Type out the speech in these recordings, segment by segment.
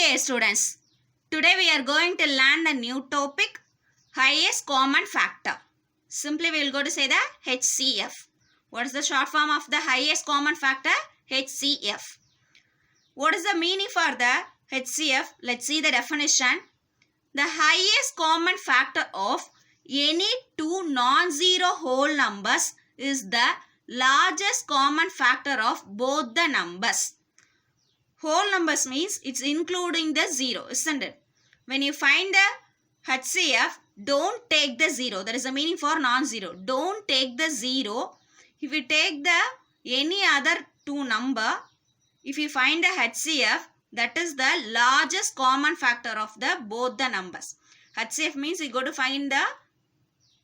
Okay, students. Today we are going to learn a new topic, highest common factor. Simply we will go to say the HCF. What is the short form of the highest common factor? HCF. What is the meaning for the HCF? Let's see the definition. The highest common factor of any two non-zero whole numbers is the largest common factor of both the numbers. Whole numbers means it's including the zero, isn't it? When you find the HCF, don't take the zero. That is the meaning for non-zero. Don't take the zero. If you take the any other two number, if you find the HCF, that is the largest common factor of the both the numbers. HCF means you go to find the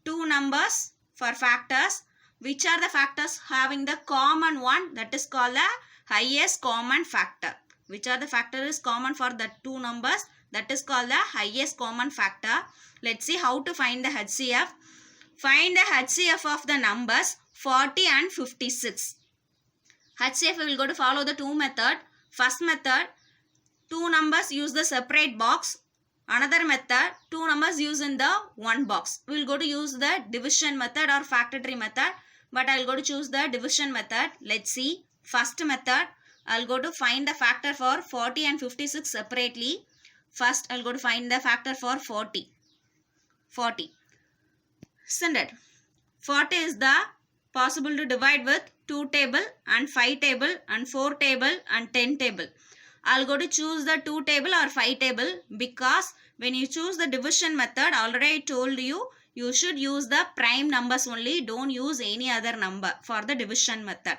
two numbers for factors. Which are the factors having the common one? That is called the highest common factor. Which are the factor is common for the two numbers? That is called the highest common factor. Let's see how to find the HCF. Find the HCF of the numbers 40 and 56. HCF we will go to follow the two method. First method, two numbers use the separate box. Another method, two numbers use in the one box. We will go to use the division method or factor tree method. But I will go to choose the division method. Let's see. First method, I'll go to find the factor for 40 and 56 separately. First, I'll go to find the factor for 40. 40. Isn't it? 40 is the possible to divide with 2 table and 5 table and 4 table and 10 table. I'll go to choose the 2 table or 5 table because when you choose the division method, already I told you, you should use the prime numbers only. Don't use any other number for the division method.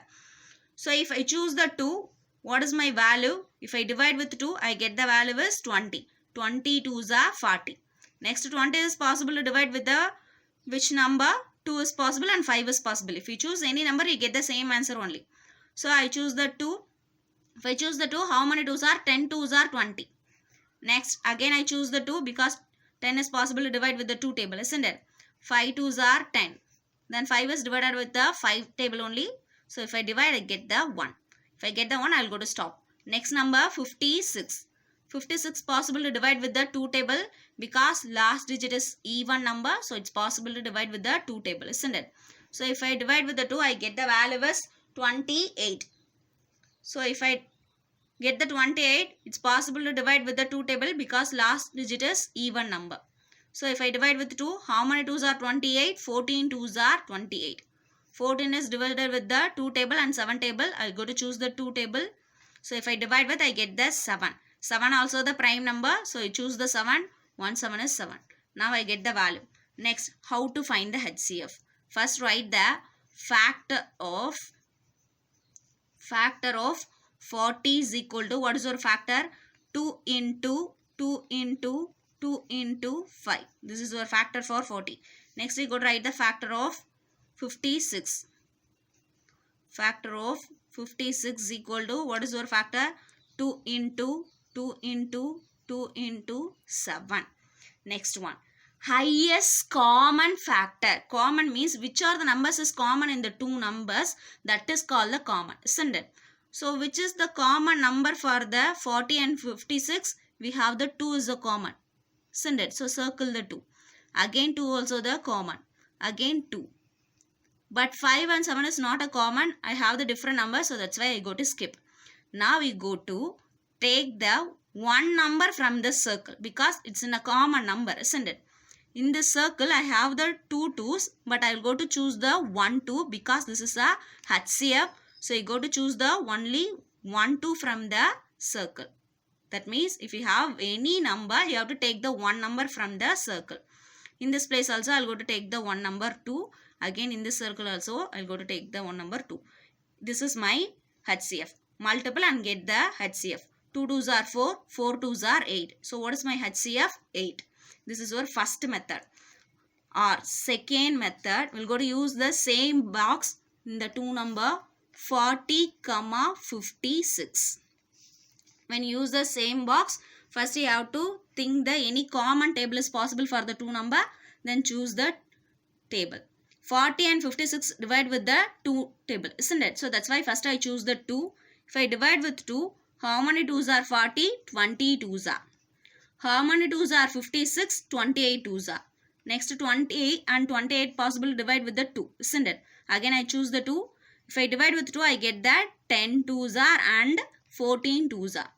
So if I choose the 2, what is my value? If I divide with 2, I get the value is 20. 20 2s are 40. Next 20 is possible to divide with the which number? 2 is possible and 5 is possible. If you choose any number, you get the same answer only. So I choose the 2. If I choose the 2, how many 2s are? 10 2s are 20. Next, again I choose the 2 because 10 is possible to divide with the 2 table, isn't it? 5 2s are 10. Then 5 is divided with the 5 table only. So if I divide, I get the 1. If I get the 1, I will go to stop. Next number 56. 56 possible to divide with the 2 table because last digit is even number. So it's possible to divide with the 2 table, isn't it? So if I divide with the 2, I get the value is 28. So if I get the 28, it's possible to divide with the 2 table because last digit is even number. So if I divide with 2, how many 2s are 28? 14 2s are 28. 14 is divided with the 2 table and 7 table. I'll go to choose the 2 table. So if I divide with, I get the 7. 7 also the prime number. So I choose the 7. 1 7 is 7. Now I get the value. Next, how to find the HCF? First write the factor of 40 is equal to, what is your factor? 2 into 2 into 2 into 5. This is your factor for 40. Next we go to write the factor of 56. Factor of 56 is equal to, what is your factor? 2 into 2 into 2 into 7. Next one. Highest common factor. Common means which are the numbers is common in the two numbers. That is called the common, isn't it? So which is the common number for the 40 and 56? We have the 2 is the common, isn't it? So circle the 2. Again 2 also the common. Again 2. But 5 and 7 is not a common. I have the different number. So that's why I go to skip. Now we go to take the one number from the circle. Because it's in a common number, isn't it? In this circle, I have the 2 2s. But I will go to choose the 1 2. Because this is a HCF. So you go to choose the only 1 2 from the circle. That means if you have any number, you have to take the one number from the circle. In this place also, I will go to take the one number 2. Again in this circle also, I will go to take the one number 2. This is my HCF. Multiple and get the HCF. 2 2s are 4. 4 2s are 8. So what is my HCF? 8. This is your first method. Or second method, we will go to use the same box in the two number 40, 56. When you use the same box, first you have to think the any common table is possible for the two number. Then choose the table. 40 and 56 divide with the 2 table, isn't it? So that's why first I choose the 2. If I divide with 2, How many 2s are 40? 20 2s are. How many 2s are 56? 28 2s are. Next 28 and 28 possible to divide with the 2, isn't it? Again I choose the 2. If I divide with 2, I get that 10 2s are and 14 2s are.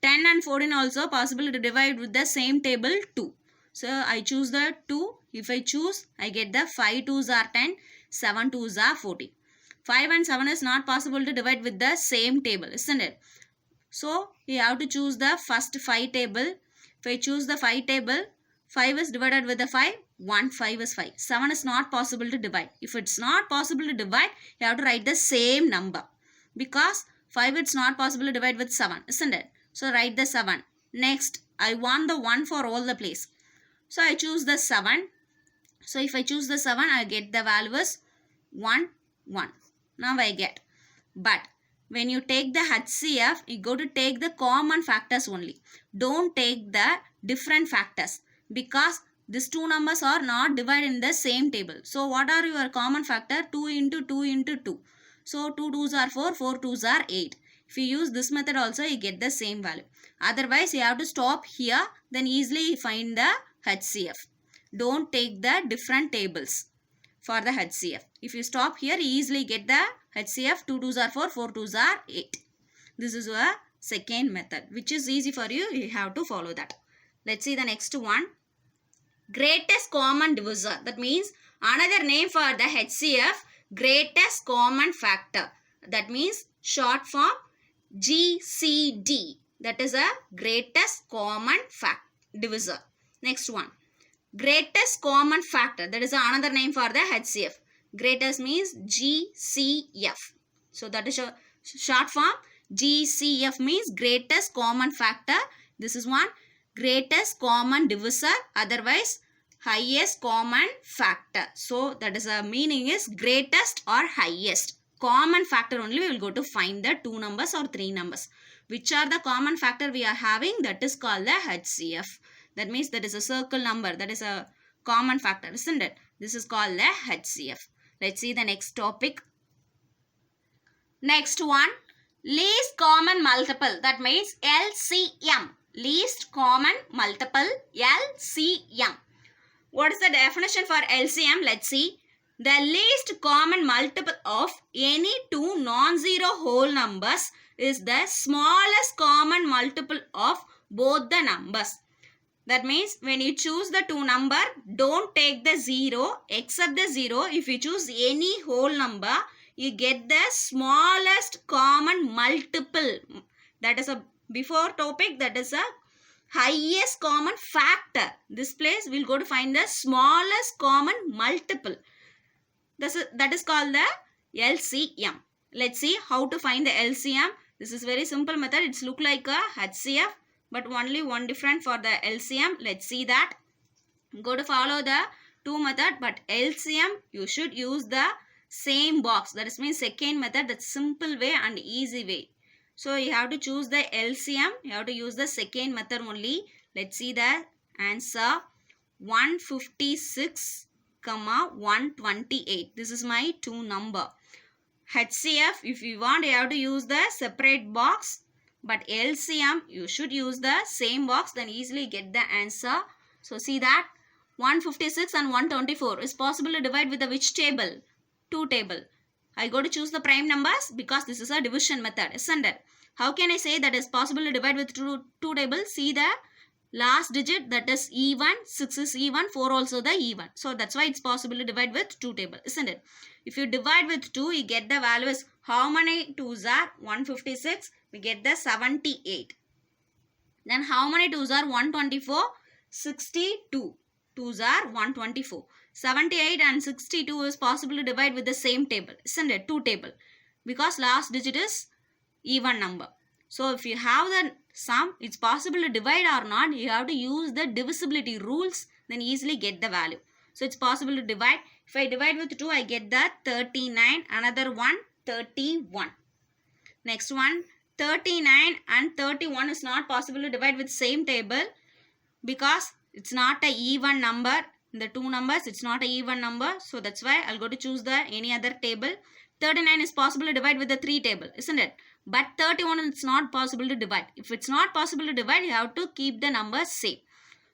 10 and 14 also possible to divide with the same table 2. So I choose the 2. If I choose, I get the 5 2s are 10, 7 2s are 40. 5 and 7 is not possible to divide with the same table, isn't it? So you have to choose the first 5 table. If I choose the 5 table, 5 is divided with the 5, 1, 5 is 5. 7 is not possible to divide. If it's not possible to divide, you have to write the same number. Because 5 it's not possible to divide with 7, isn't it? So write the 7. Next, I want the 1 for all the place. So I choose the 7. So if I choose the 7, I get the value is 1, 1. Now I get. But when you take the HCF, you go to take the common factors only. Don't take the different factors. Because these two numbers are not divided in the same table. So what are your common factor? 2 into 2 into 2. So 2 2s are 4, 4 2s are 8. If you use this method also, you get the same value. Otherwise, you have to stop here. Then easily find the HCF. Don't take the different tables for the HCF. If you stop here, you easily get the HCF. 2 2s are 4, 4 2s are 8. This is a second method, which is easy for you. You have to follow that. Let's see the next one. Greatest common divisor. That means another name for the HCF, greatest common factor. That means short form GCD. That is a greatest common divisor. Next one. Greatest common factor. That is another name for the HCF. Greatest means GCF. So that is a short form. GCF means greatest common factor. This is one. Greatest common divisor, otherwise highest common factor. So that is a meaning is greatest or highest. Common factor only we will go to find the 2 numbers or 3 numbers. Which are the common factor we are having? That is called the HCF. That means that is a circle number. That is a common factor, isn't it? This is called the HCF. Let's see the next topic. Next one. Least common multiple. That means LCM. Least common multiple, LCM. What is the definition for LCM? Let's see. The least common multiple of any two non-zero whole numbers is the smallest common multiple of both the numbers. That means when you choose the two number, don't take the 0 except the 0. If you choose any whole number, you get the smallest common multiple. That is a before topic, that is a highest common factor. This place we'll go to find the smallest common multiple. That is called the LCM. Let's see how to find the LCM. This is very simple method. It's look like a HCF, but only one different for the LCM. Let's see that. Go to follow the 2 method, but LCM you should use the same box. That is means second method, that's simple way and easy way. So you have to choose the LCM. You have to use the second method only. Let's see the answer. 156, 128. This is my 2 number. HCF, if you want, you have to use the separate box. But LCM, you should use the same box. Then easily get the answer. So see that. 156 and 124 is possible to divide with the which table? 2 table. I go to choose the prime numbers because this is a division method, isn't it? How can I say that is possible to divide with two tables? See the last digit, that is even, 6 is even, 4 also the even. So that's why it's possible to divide with 2 tables, isn't it? If you divide with 2, you get the value is how many 2s are? 156. We get the 78. Then how many 2s are? 124. 62. 2s are 124. 78 and 62 is possible to divide with the same table, isn't it? 2 table. Because last digit is even number. So if you have the sum, it's possible to divide or not. You have to use the divisibility rules, then easily get the value. So it's possible to divide. If I divide with 2, I get the 39. Another one, 31. Next one, 39 and 31 is not possible to divide with same table because it's not a even number. In the 2 numbers, it's not a even number. So that's why I'll go to choose the any other table. 39 is possible to divide with the 3 table, isn't it? But 31 it's not possible to divide. If it's not possible to divide, you have to keep the number same.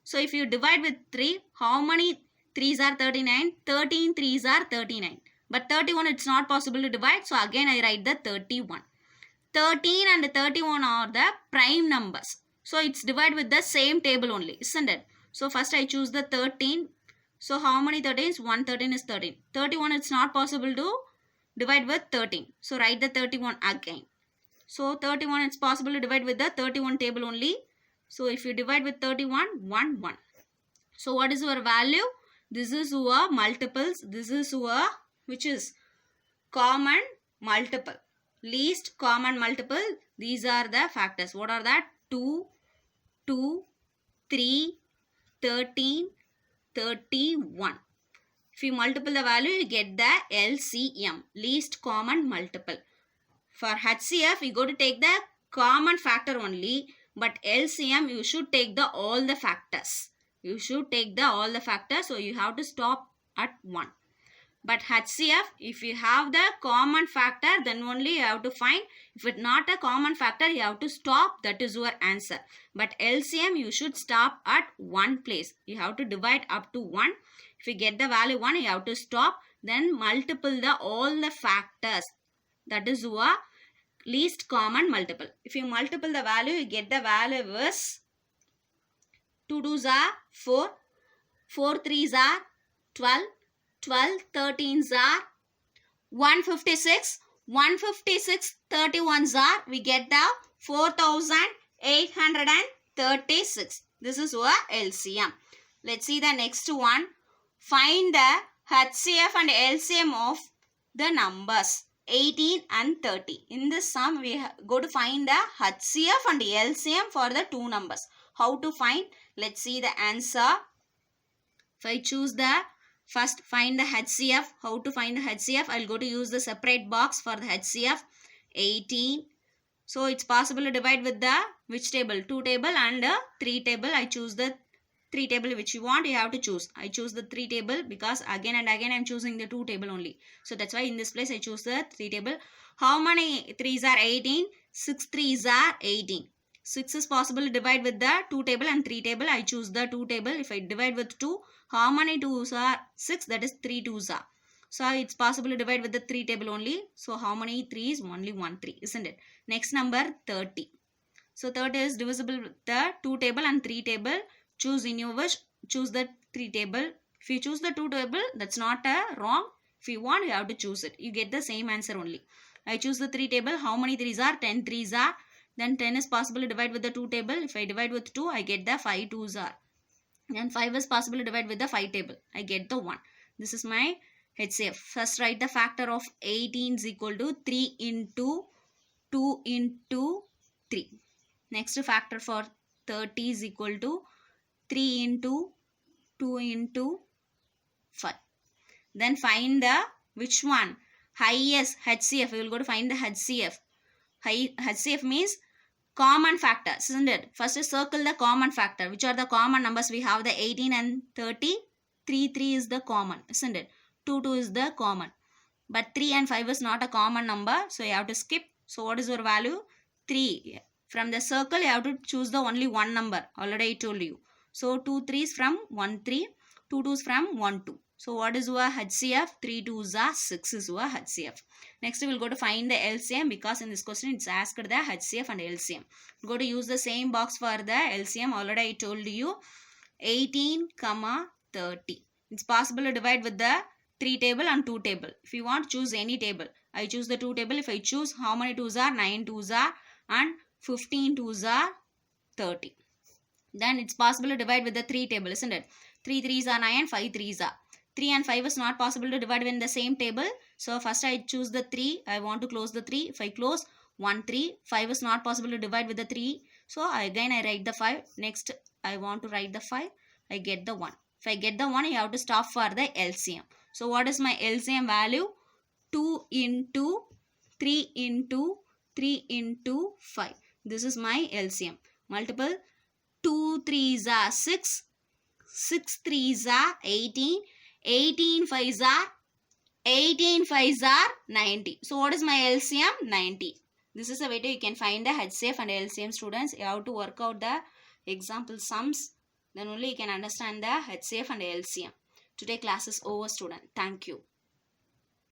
So if you divide with 3, how many 3s are 39? 13 3s are 39. But 31 it's not possible to divide. So again I write the 31. 13 and 31 are the prime numbers. So it's divided with the same table only, isn't it? So first I choose the 13. So how many 13s? 113 is 13. 31 it's not possible to divide with 13. So write the 31 again. So 31 it's possible to divide with the 31 table only. So if you divide with 31, 1, 1. So what is your value? This is your multiples. This is your, which is common multiple. Least common multiple. These are the factors. What are that? 2, 2, 3, 13, 31. If you multiple the value, you get the LCM, least common multiple. For HCF, you go to take the common factor only, but LCM, you should take the all the factors. You should take the all the factors, so you have to stop at 1. But HCF, if you have the common factor, then only you have to find. If it's not a common factor, you have to stop. That is your answer. But LCM, you should stop at 1 place. You have to divide up to 1. If you get the value 1, you have to stop. Then multiple the all the factors. That is your least common multiple. If you multiple the value, you get the value is 2 2s are 4, 4 3s are 12, 12 13s are 156, 156 31s are, we get the 4836. This is your LCM. Let's see the next one. Find the HCF and LCM of the numbers 18 and 30. In this sum, we go to find the HCF and LCM for the two numbers. How to find? Let's see the answer. If I choose the first find the HCF, how to find the HCF? I'll go to use the separate box for the HCF. 18. So it's possible to divide with the which table? 2 table and 3 table. I choose the 3 table which you want, you have to choose. I choose the 3 table because again and again I'm choosing the 2 table only. So that's why in this place I choose the 3 table. How many 3s are 18? 6 3s are 18. 6 is possible to divide with the 2 table and 3 table. I choose the 2 table. If I divide with 2, how many 2s are 6? That is 3 2s are. So it's possible to divide with the 3 table only. So how many 3s? Only 1 3, isn't it? Next number 30. So 30 is divisible with the 2 table and 3 table. Choose in your wish. Choose the 3 table. If you choose the 2 table, that's not wrong. If you want, you have to choose it. You get the same answer only. I choose the 3 table. How many 3s are? 10 3s are. Then 10 is possible to divide with the 2 table. If I divide with 2, I get the 5 2s are. And 5 is possible to divide with the 5 table. I get the 1. This is my HCF. First write the factor of 18 is equal to 3 into 2 into 3. Next factor for 30 is equal to 3 into 2 into 5. Then find the which one? Highest HCF. We will go to find the HCF. HCF means common factors, isn't it? First circle the common factor. Which are the common numbers? We have the 18 and 30. 3 is the common, isn't it? 2 is the common. But 3 and 5 is not a common number. So you have to skip. So what is your value? 3. From the circle you have to choose the only one number. Already I told you. So 2 3s from 1 3. 2 2s from 1 2. So what is your HCF? 3 2s are 6 is your HCF. Next we will go to find the LCM because in this question it's asked the HCF and LCM. We'll go to use the same box for the LCM. Already I told you 18, 30. It's possible to divide with the 3 table and 2 table. If you want, choose any table. I choose the 2 table. If I choose, how many 2s are? 9 2s are and 15 2s are 30. Then it's possible to divide with the 3 table, isn't it? 3 3s are 9, 5 3s are. 3 and 5 is not possible to divide in the same table. So first I choose the 3. I want to close the 3. If I close 1 3, 5 is not possible to divide with the 3. So again I write the 5. Next I want to write the 5. I get the 1. If I get the 1, you have to stop for the LCM. So what is my LCM value? 2 into 3 into 3 into 5. This is my LCM. Multiple 2 3s are 6. 6 3s are 18. 18 5s are 18 5s are 90. So what is my LCM? 90. This is a way to you can find the HCF and LCM, students. You have to work out the example sums. Then only you can understand the HCF and LCM. Today class is over, student. Thank you.